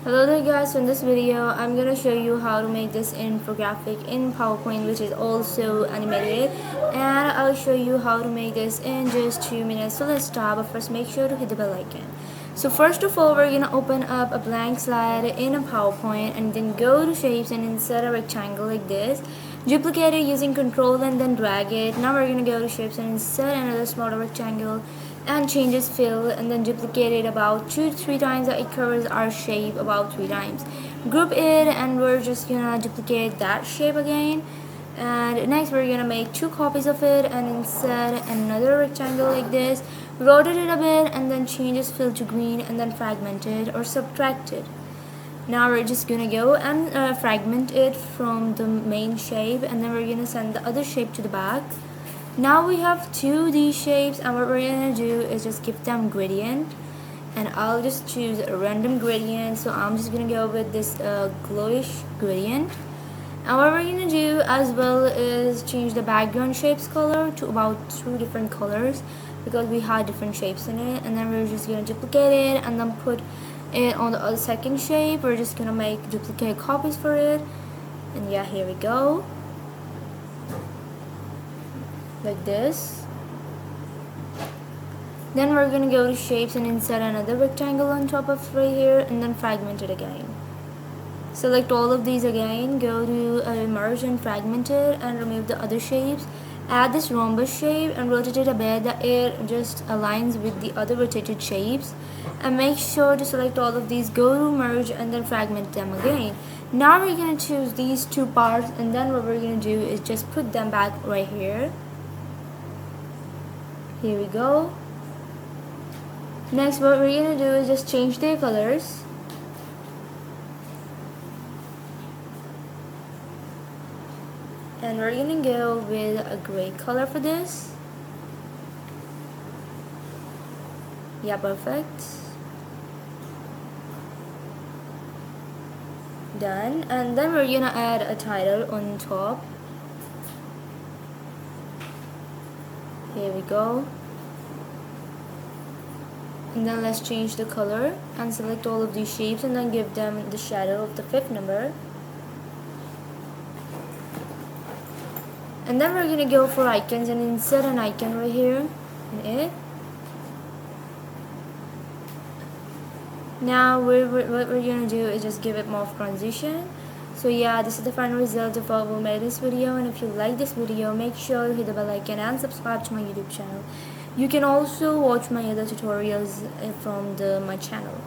Hello there guys, so in this video I'm gonna show you how to make this infographic in PowerPoint, which is also animated, and I'll show you how to make this in just 2 minutes. So let's start, but first make sure to hit the bell icon. So first of all, we're gonna open up a blank slide in a PowerPoint and then go to shapes and insert a rectangle like this. Duplicate it using control and then drag it. Now we're gonna go to shapes and insert another smaller rectangle and changes fill and then duplicate it about 2 to 3 times that it covers our shape about 3 times. Group it and we're just gonna duplicate that shape again. And next we're gonna make 2 copies of it and insert another rectangle like this. Rotate it a bit and then changes fill to green and then fragment it or subtract it. Now we're just gonna go and fragment it from the main shape, and then we're gonna send the other shape to the back. Now we have 2D shapes, and what we're gonna do is just give them gradient, and I'll just choose a random gradient. So I'm just gonna go with this glowish gradient. And what we're gonna do as well is change the background shapes color to about 2 different colors because we had different shapes in it. And then we're just gonna duplicate it and then put it on the other second shape. We're just gonna make duplicate copies for it, and yeah, here we go, like this. Then we're gonna go to shapes and insert another rectangle on top of right here and then fragment it again. Select all of these again, go to merge and fragment it and remove the other shapes. Add this rhombus shape and rotate it a bit that it just aligns with the other rotated shapes, and make sure to select all of these, go to merge and then fragment them again. Now we're going to choose these 2 parts, and then what we're going to do is just put them back right here. Here we go. Next what we're going to do is just change their colors. And we're gonna go with a gray color for this. Yeah, perfect. Done. And then we're gonna add a title on top. Here we go. And then let's change the color and select all of these shapes and then give them the shadow of the 5th number. And then we're gonna go for icons and insert an icon right here in it. Now what we're gonna do is just give it more transition. So yeah, this is the final result of how we made this video, and if you like this video, make sure to hit the bell icon and subscribe to my YouTube channel. You can also watch my other tutorials from my channel.